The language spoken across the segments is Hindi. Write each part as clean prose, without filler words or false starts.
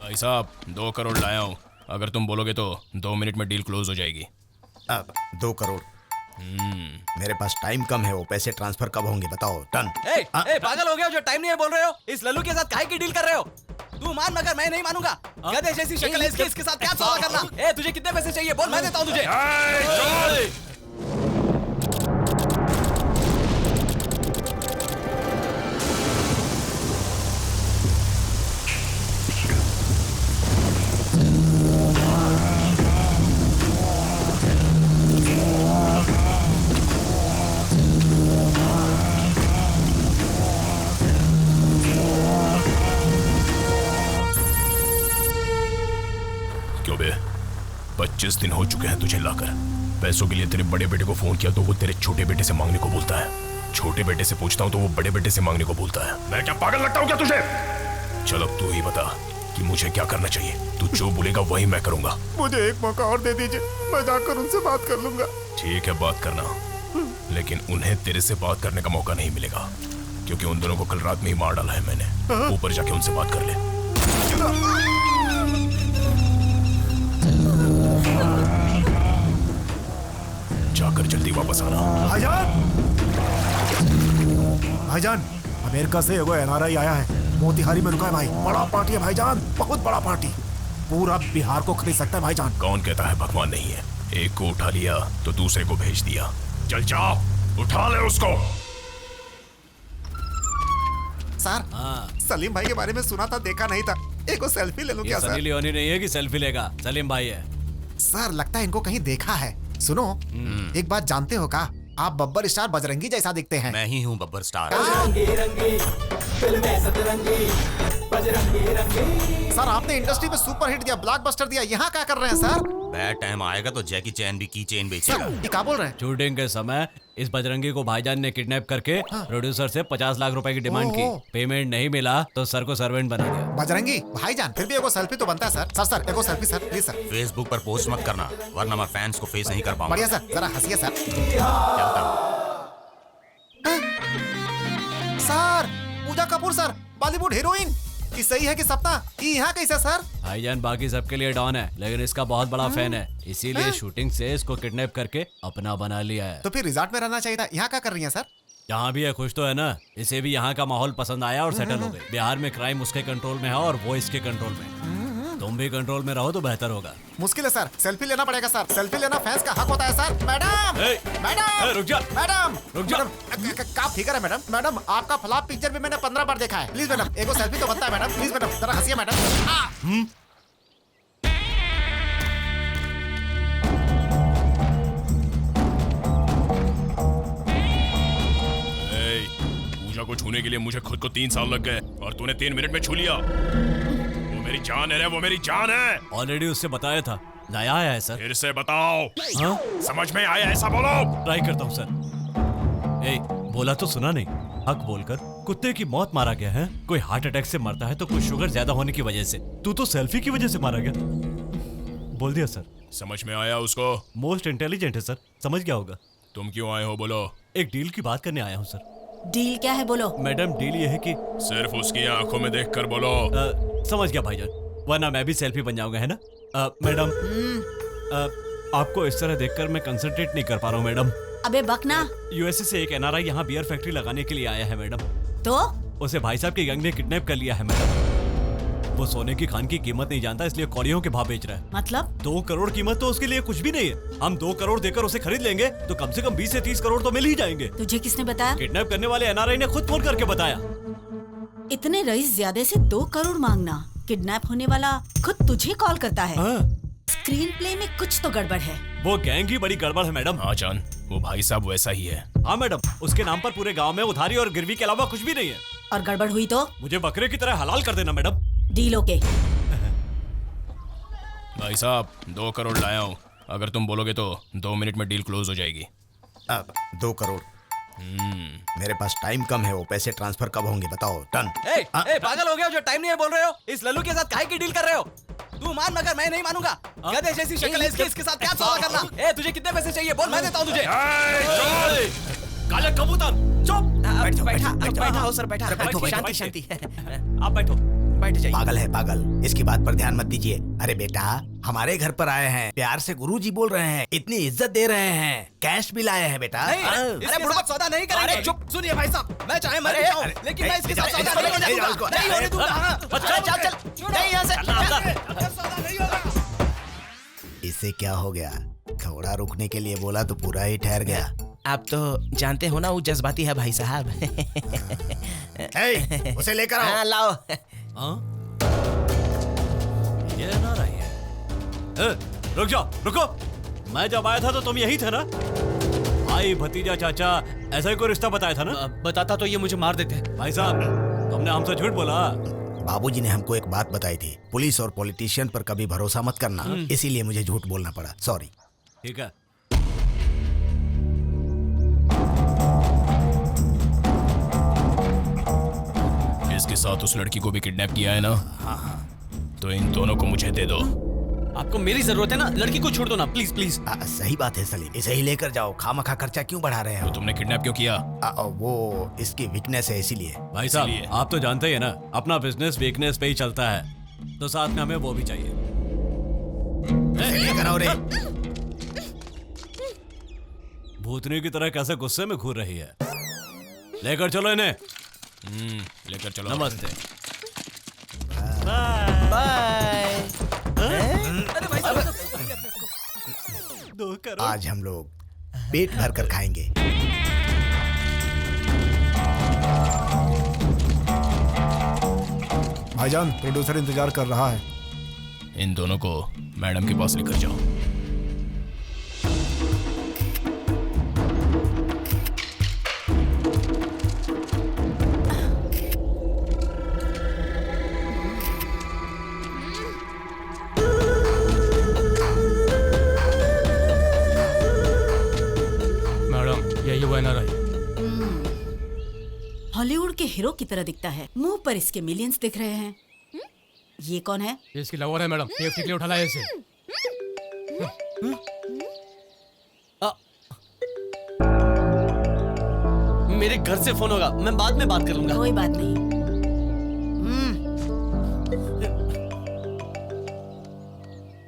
भाई साहब 2 करोड़ लाया हूँ, अगर तुम बोलोगे तो 2 मिनट में डील क्लोज हो जाएगी। अब 2 करोड़। मेरे पास टाइम कम है, वो पैसे ट्रांसफर कब होंगे बताओ। डन। पागल हो गए हो जो टाइम नहीं है बोल रहे हो? इस लल्लू के साथ काहे की डील कर रहे हो? तू मान मगर मैं नहीं मानूंगा। गधे जैसी शक्ल है इसके साथ क्या सौदा करना? तुझे कितने पैसे चाहिए बोल, मैं देता हूँ तुझे। क्यों बे, 25 दिन हो चुके हैं तुझे लाकर। पैसों के लिए तेरे बड़े बेटे को फोन किया तो वो तेरे छोटे बेटे से मांगने को बोलता है। छोटे बेटे से पूछता हूँ तो वो बड़े बेटे से मांगने को बोलता है। मैं क्या पागल लगता हूँ क्या तुझे? चल अब तू ही बता कि मुझे क्या करना चाहिए। तू जो बोलेगा वही मैं करूंगा। मुझे एक मौका और दे दीजिए, मैं जाकर उनसे बात कर लूंगा। ठीक है, बात करना, लेकिन उन्हें तेरे से बात करने का मौका नहीं मिलेगा, क्योंकि उन दोनों को कल रात में ही मार डाला है मैंने। ऊपर जाके उनसे बात कर ले। जाकर जल्दी वापस आना। भाईजान, अमेरिका से एगो एनआरआई आया है, मोतिहारी में रुका है भाई। बड़ा पार्टी है भाईजान, बहुत बड़ा पार्टी, पूरा बिहार को खरीद सकता है भाईजान। कौन कहता है भगवान नहीं है? एक को उठा लिया तो दूसरे को भेज दिया। चल जाओ, उठा ले उसको। सर, सलीम भाई के बारे में सुना था, देखा नहीं था। एक सेल्फी ले लो क्या सर? सनी लियोनी नहीं है कि सेल्फी लेगा, सलीम भाई है। सर लगता है इनको कहीं देखा है। सुनो, एक बात जानते हो का, आप बब्बर स्टार बजरंगी जैसा दिखते हैं। मैं ही हूँ बब्बर स्टार। सर आपने इंडस्ट्री में सुपर हिट दिया, ब्लॉकबस्टर दिया, यहाँ क्या कर रहे हैं सर? बैड टाइम आएगा तो जैकी चैन भी की चेन बेचेगा। ये क्या बोल रहे हैं? शूटिंग के समय इस बजरंगी को भाईजान ने किडनैप करके प्रोड्यूसर से 50 लाख रुपए की डिमांड की। पेमेंट नहीं मिला तो सर को सर्वेंट बना दिया। बजरंगी भाईजान, फिर भी एगो सेल्फी तो बनता है सर। सर सर एगो selfie sir, please sir. Facebook पर पोस्ट मत करना, वरना मैं फैंस को फेस नहीं कर पाऊंगा। बढ़िया सर, जरा हंसिए सर। चलता हूं। सर पूजा कपूर सर, बॉलीवुड हीरोइन। ये सही है कि सपना? ये यहाँ कैसे सर? भाईजान बाकी सबके लिए डॉन है, लेकिन इसका बहुत बड़ा फैन है, इसीलिए शूटिंग से इसको किडनैप करके अपना बना लिया है। तो फिर रिजॉर्ट में रहना चाहिए था, यहाँ क्या कर रही है सर? यहाँ भी है, खुश तो है ना। इसे भी यहाँ का माहौल पसंद आया और सेटल हो गए। बिहार में क्राइम उसके कंट्रोल में है और वो इसके कंट्रोल में। तुम भी कंट्रोल में रहो तो बेहतर होगा। मुश्किल है सर, सेल्फी लेना पड़ेगा सर। सेल्फी लेना फैंस का हक होता है सर। मैडम, मैडम रुक जा, मैडम, रुक जा। क्या फिकर है मैडम? मैडम आपका फ्लॉप पिक्चर भी मैंने 15 बार देखा है। प्लीज मैडम, एगो सेल्फी तो बनता है मैडम। प्लीज मैडम, जरा हंसिए मैडम। पूजा को छूने के लिए मुझे खुद को 3 साल लग गए और तूने 3 मिनट में छू लिया। वो मेरी जान है रे, वो मेरी जान है। ऑलरेडी उससे बताया था, नया आया है सर। फिर से बताओ। हाँ? समझ में आया ऐसा बोलो। ट्राई करता हूँ सर। बोला तो सुना नहीं। हक बोलकर कुत्ते की मौत मारा गया है। कोई हार्ट अटैक से मरता है तो कोई शुगर ज्यादा होने की वजह से। तू तो सेल्फी की वजह से मारा गया। बोल दिया सर। समझ में आया उसको? मोस्ट इंटेलिजेंट है सर, समझ गया होगा। तुम क्यों आए हो बोलो? एक डील की बात करने आया हूँ सर। डील क्या है बोलो? मैडम डील ये है कि सिर्फ उसकी आंखों में देखकर बोलो। समझ गया भाईजान, वरना मैं भी सेल्फी बन जाऊंगा, है ना? मैडम आपको इस तरह देखकर मैं कंसंट्रेट नहीं कर पा रहा हूँ मैडम। अबे बकना। यूएसए से एक एनआरआई यहाँ बियर फैक्ट्री लगाने के लिए आया है मैडम। तो उसे भाई साहब की गैंग ने किडनैप कर लिया है मैडम। वो सोने की खान की कीमत नहीं जानता, इसलिए कौड़ियों के भाव बेच रहा है। मतलब 2 करोड़ कीमत तो उसके लिए कुछ भी नहीं है। हम 2 करोड़ देकर उसे खरीद लेंगे तो कम से कम 20 से 30 करोड़ तो मिल ही जाएंगे। तुझे किसने बताया? किडनैप करने वाले एनआरआई ने खुद फोन करके बताया। इतने रईस ज्यादा से 2 करोड़ मांगना? किडनैप होने वाला खुद तुझे कॉल करता है। स्क्रीन प्ले में कुछ तो गड़बड़ है। वो गैंग ही बड़ी गड़बड़ है मैडम। हाँ जान, वो भाई साहब वैसा ही है। हाँ मैडम, उसके नाम पर पूरे गांव में उधारी और गिरवी के अलावा कुछ भी नहीं है। और गड़बड़ हुई तो मुझे बकरे की तरह हलाल कर देना मैडम। Deal okay. भाई साहब 2 करोड़ लाया हूँ, अगर तुम बोलोगे तो 2 मिनट में डील क्लोज हो जाएगी। अब 2 करोड़। मेरे पास टाइम कम है, वो पैसे ट्रांसफर कब होंगे बताओ। डन। पागल हो गए हो जो टाइम नहीं है बोल रहे हो? इस लल्लू के साथ काहे की डील कर रहे हो? तू मान मगर मैं नहीं मानूंगा। गधे जैसी शक्ल है इसके साथ क्या सौदा करना? तुझे कितने पैसे चाहिए बोल, मैं देता हूँ तुझे। काले कबूतर चुप। बैठा हो सर, बैठा। शांति शांति। आप बैठो। बैठ जाइए। पागल है पागल, इसकी बात पर ध्यान मत दीजिए। अरे बेटा, हमारे घर पर आए हैं, प्यार से गुरुजी बोल रहे हैं, इतनी इज्जत दे रहे हैं, कैश भी लाए हैं बेटा। अरे बुढ़वा सौदा नहीं करेंगे। अरे चुप। सुनिए भाई साहब, मैं चाहे मर जाऊं, लेकिन मैं इसके साथ सौदा नहीं होने दूंगा। नहीं होने दूंगा। चल नहीं यहाँ से। सौदा नहीं होगा। इसे क्या हो गया? थोड़ा रुकने के लिए बोला तो पूरा ही ठहर गया। आप तो जानते हो ना वो जज्बाती है भाई साहब। उसे लेकर आओ। हाँ लाओ। हाँ? ये ना रही है। रुक जाओ, रुको। मैं जब आया था तो तुम यही थे ना? भाई भतीजा चाचा ऐसा ही कोई रिश्ता बताया था ना? बताता तो ये मुझे मार देते। भाई साहब, तुमने हमसे झूठ बोला। बाबूजी ने हमको एक बात बताई थी, पुलिस और पॉलिटिशियन पर कभी भरोसा मत करना, इसीलिए मुझे झूठ बोलना पड़ा, सॉरी। ठीक है। इसके साथ उस लड़की को भी किडनैप किया है ना? हाँ। तो इन दोनों को मुझे दे दो। आपको मेरी जरूरत है ना, लड़की को छोड़ दो ना प्लीज प्लीज। सही बात है सलीम, इसे ही लेकर जाओ, खामखा खर्चा क्यों बढ़ा रहे तो हो? तुमने किडनैप क्यों किया? वो इसकी वीकनेस है इसीलिए। भाई साहब, आप तो जानते ही है ना, अपना बिजनेस वीकनेस पे ही चलता है, तो साथ में हमें वो भी चाहिए। इसे लेकर आओ रे। भूतनी की तरह कैसे गुस्से में घूर रही है। लेकर चलो इन्हें। लेकर चलो। नमस्ते। बाय। अरे भाई साहब, आज हम लोग पेट भर कर खाएंगे। भाईजान, प्रोड्यूसर इंतजार कर रहा है। इन दोनों को मैडम के पास लेकर जाओ। हॉलीवुड के हीरो की तरह दिखता है, मुंह पर इसके मिलियंस दिख रहे हैं। ये कौन है? ये इसकी लवर है मैडम, सेफ्टी के लिए उठा लाया इसे। मेरे घर से फोन होगा, मैं बाद में बात कर लूंगा। कोई बात नहीं।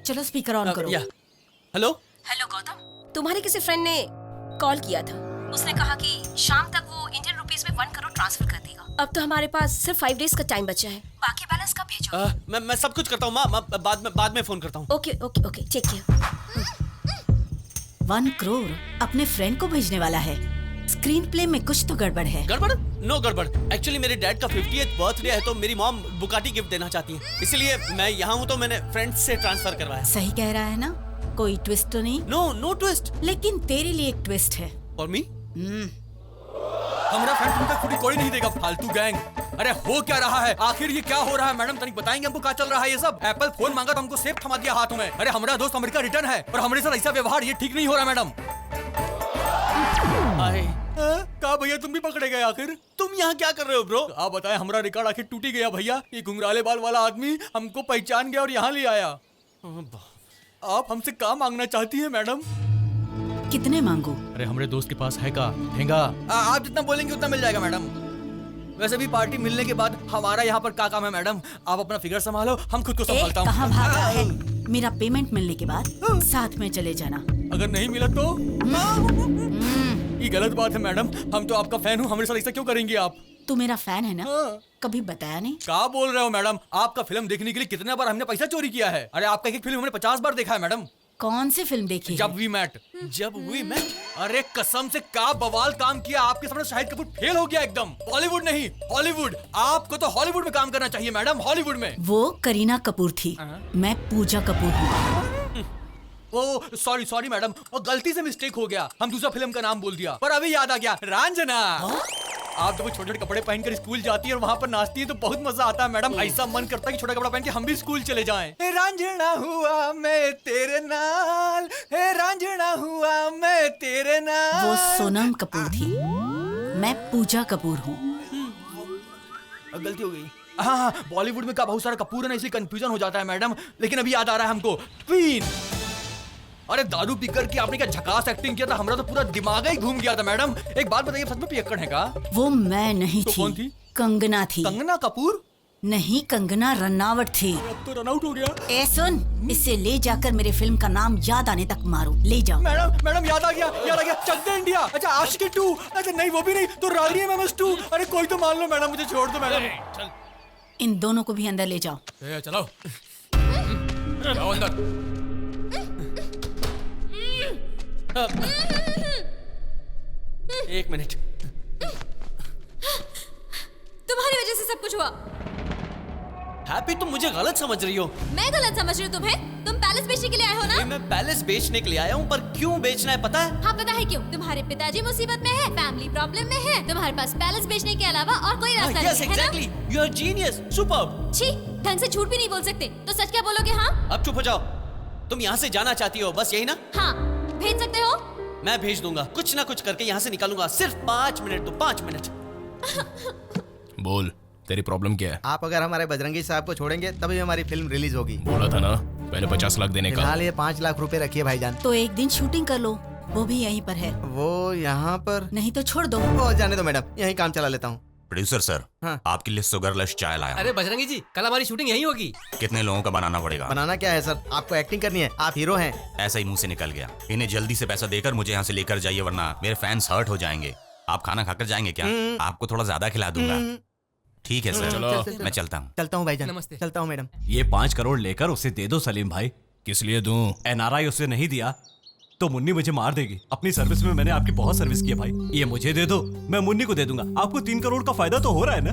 चलो स्पीकर ऑन करो। हेलो हेलो गौतम, तुम्हारे किसी फ्रेंड ने कॉल किया था। उसने कहा कि शाम तक वो इंडियन रुपीस में 1 करोड़ ट्रांसफर कर देगा। अब तो हमारे पास सिर्फ 5 डेज का टाइम बचा है। बाकी बैलेंस कब भेजो? मैं सब कुछ करता हूँ माँ, बाद में फोन करता हूँ। Okay okay okay, take care. 1 crore अपने फ्रेंड को भेजने वाला है। स्क्रीन प्ले में कुछ तो गड़बड़ है। गड़बड़? नो गड़बड़। एक्चुअली मेरे डैड का 50th बर्थडे है, तो मेरी मॉम बुगाटी गिफ्ट देना चाहती है, इसलिए मैं यहाँ हूँ, तो मैंने फ्रेंड से ट्रांसफर करवाया। सही कह रहा है ना? कोई ट्विस्ट तो नहीं? No twist. लेकिन तेरे लिए एक ट्विस्ट है। और मी? हमारा फ्रेंड तुमको खुदी कोई नहीं देगा, फालतू गैंग। अरे हो क्या रहा है आखिर? ये क्या हो रहा है मैडम? तनिक बताएंगे हमको क्या चल रहा है ये सब? एप्पल फोन मांगा तो हमको सेफ थमा दिया हाथों में। अरे हमारा दोस्त अमेरिका रिटर्न है और हमारे साथ ऐसा व्यवहार, ये ठीक नहीं हो रहा मैडम। कहा भैया तुम भी पकड़े गए आखिर? तुम यहाँ क्या कर रहे हो ब्रो? आप बताएं, हमारा रिकॉर्ड आखिर टूट ही गया भैया। ये घुंघराले बाल वाला आदमी हमको पहचान गया और यहाँ ले आया। आप हमसे क्या मांगना चाहती है मैडम? कितने मांगू? अरे हमारे दोस्त के पास है का ठेंगा? आप जितना बोलेंगे उतना मिल जाएगा मैडम। वैसे भी पार्टी मिलने के बाद हमारा यहाँ पर क्या काम है मैडम? आप अपना फिगर संभालो, हम खुद को संभालता हूँ। कहाँ भाग रहा है? मेरा पेमेंट मिलने के बाद साथ में चले जाना। अगर नहीं मिला तो? ये गलत बात है मैडम, हम तो आपका फैन हूँ, हमारे साथ ऐसा क्यों करेंगी आप? तू मेरा फैन है ना? कभी बताया नहीं। क्या बोल रहे हो मैडम? आपका फिल्म देखने के लिए कितने बार हमने पैसा चोरी किया है? अरे आपका एक फिल्म हमने 50 बार देखा है मैडम। कौन सी फिल्म देखी? जब वी मेट। जब वी मेट? अरे कसम से क्या बवाल काम किया आपके सामने। शाहिद कपूर फेल हो गया एकदम। बॉलीवुड नहीं हॉलीवुड। आपको तो हॉलीवुड में काम करना चाहिए मैडम, हॉलीवुड में। वो करीना कपूर थी, मैं पूजा कपूर हूँ। ओ सॉरी मैडम, वो गलती से मिस्टेक हो गया, हम दूसरा फिल्म का नाम बोल दिया। पर अभी याद आ गया, रांझना। आप जब छोटे छोटे कपड़े पहनकर स्कूल जाती है और वहाँ पर नाचती है तो बहुत मजा आता है मैडम। ऐसा मन करता है कि छोटा कपड़ा पहन के हम भी स्कूल चले जाएं। रांझना हुआ मैं तेरे नाल, रांझना हुआ मैं तेरे नाल। वो सोनम कपूर थी, मैं पूजा कपूर हूँ। गलती हो गई। हाँ, बॉलीवुड में का बहुत सारा कपूर है ना, इसलिए कंफ्यूजन हो जाता है मैडम। लेकिन अभी याद आ रहा है हमको, क्वीन। अरे दारू पीकर की आपने क्या झकास एक्टिंग किया था, हमारा तो पूरा दिमाग ही घूम गया था मैडम। एक बात बताइए, सच में पियक्कड़ है का? वो मैं नहीं तो थी। कौन थी? कंगना थी। कंगना कपूर? नहीं, कंगना रनावट थी। अब तो रन आउट हो गया। ए सुन, इसे ले जाकर मेरे फिल्म का नाम याद आने तक मारो। ले जाओ। मैडम याद आ गया चक दे इंडिया। अच्छा आशिकी 2। अच्छा नहीं वो भी नहीं तो रानी एमएमएस 2। अरे कोई तो मान लो मैडम, मुझे छोड़ दो मैडम। इन दोनों को भी अंदर ले जाओ। चलो जाओ अंदर। एक मिनट। तुम्हारी वजह से सब कुछ हुआ। हैप्पी तुम मुझे गलत समझ रही हो। मैं गलत समझ रही हूँ तुम्हें? तुम पैलेस बेचने के लिए आए हो ना? मैं पैलेस बेचने के लिए आया हूँ, पर क्यों बेचना है पता है? हाँ पता है क्यों। तुम्हारे पिताजी मुसीबत में है, फैमिली प्रॉब्लम में है, तुम्हारे पास पैलेस बेचने के अलावा और कोई रास्ता Yes, नहीं है exactly. You are genius. Superb. छी, ढंग से झूठ भी नहीं बोल सकते, तो सच क्या बोलोगे? हाँ अब चुप हो जाओ। तुम यहाँ से जाना चाहती हो, बस यही ना? हाँ, भेज सकते हो। मैं भेज दूंगा, कुछ ना कुछ करके यहाँ से निकालूंगा। सिर्फ 5 मिनट दो, 5 मिनट। बोल, तेरी प्रॉब्लम क्या है? आप अगर हमारे बजरंगी साहब को छोड़ेंगे तभी हमारी फिल्म रिलीज होगी। बोला था ना पहले 50 लाख देने का। फिलहाल ये 5 लाख रुपए रखिए भाईजान। तो एक दिन शूटिंग कर लो, वो भी यहीं पर है। वो यहाँ पर नहीं तो छोड़ दो। ओ, जाने दो मैडम, यही काम चला लेता हूँ। प्रोड्यूसर सर, हाँ। आपके लिए शुगरलेस चाय लाया हूं। अरे बजरंगी जी, कल हमारी शूटिंग यहीं होगी। कितने लोगों का बनाना पड़ेगा? बनाना क्या है सर, आपको एक्टिंग करनी है, आप हीरो हैं। ऐसा ही मुंह से निकल गया। इन्हें जल्दी से पैसा देकर मुझे यहाँ से लेकर जाइए, वरना मेरे फैंस हर्ट हो जाएंगे। आप खाना खाकर जाएंगे क्या? आपको थोड़ा ज्यादा खिला दूंगा। ठीक है सर, चलो। मैं चलता हूँ। चलता हूँ भाईजान। नमस्ते। चलता हूँ मैडम। ये 5 करोड़ लेकर उसे दे दो सलीम भाई। किस लिए दूं? एनआरआई उसे नहीं दिया तो मुन्नी मुझे मार देगी। अपनी सर्विस में मैंने आपकी बहुत सर्विस की है भाई। ये मुझे दे दो, मैं मुन्नी को दे दूंगा। आपको 3 करोड़ का फायदा तो हो रहा है ना?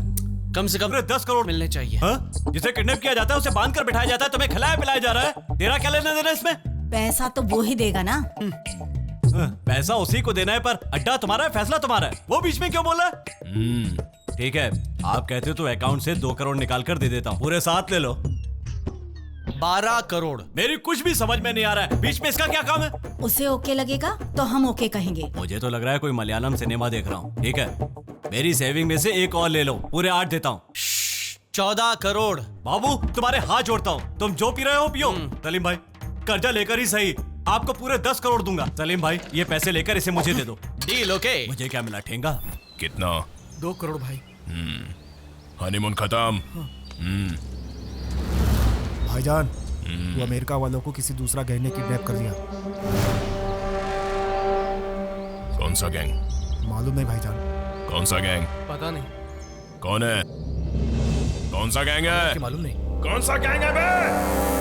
कम से कम 10 करोड़ मिलने चाहिए। हाँ? जिसे किडनैप किया जाता है उसे बांध कर बिठाया जाता है, तुम्हें खिलाया पिलाया जा रहा है। तेरा क्या लेना देना इसमें? पैसा तो वो ही देगा ना। पैसा उसी को देना है, पर अड्डा तुम्हारा है, फैसला तुम्हारा है। वो बीच में क्यों बोल रहा है? ठीक है, आप कहते हो तो अकाउंट से 2 करोड़ निकाल कर दे देता हूँ। पूरे 7 ले लो। 12 करोड़। मेरी कुछ भी समझ में नहीं आ रहा है, बीच में इसका क्या काम है? उसे ओके लगेगा तो हम ओके कहेंगे। मुझे तो लग रहा है कोई मलयालम सिनेमा देख रहा हूँ। ठीक है, मेरी सेविंग में से 1 और ले लो, पूरे 8 देता हूँ। 14 करोड़। बाबू तुम्हारे हाथ जोड़ता हूँ, तुम जो पी रहे हो पियो। सलीम भाई कर्जा लेकर ही सही, आपको पूरे 10 करोड़ दूंगा। सलीम भाई ये पैसे लेकर इसे मुझे दे दो। Deal okay. मुझे क्या मिला? ठेंगा। कितना? 2 करोड़ भाई। हनीमून खत्म। भाईजान, वो अमेरिका वालों को किसी दूसरा गैंग ने किडनैप कर लिया। कौन सा गैंग? मालूम नहीं भाईजान। कौन सा गैंग? पता नहीं, कौन है? कौन सा गैंग है? मालूम नहीं। कौन सा गैंग है बे?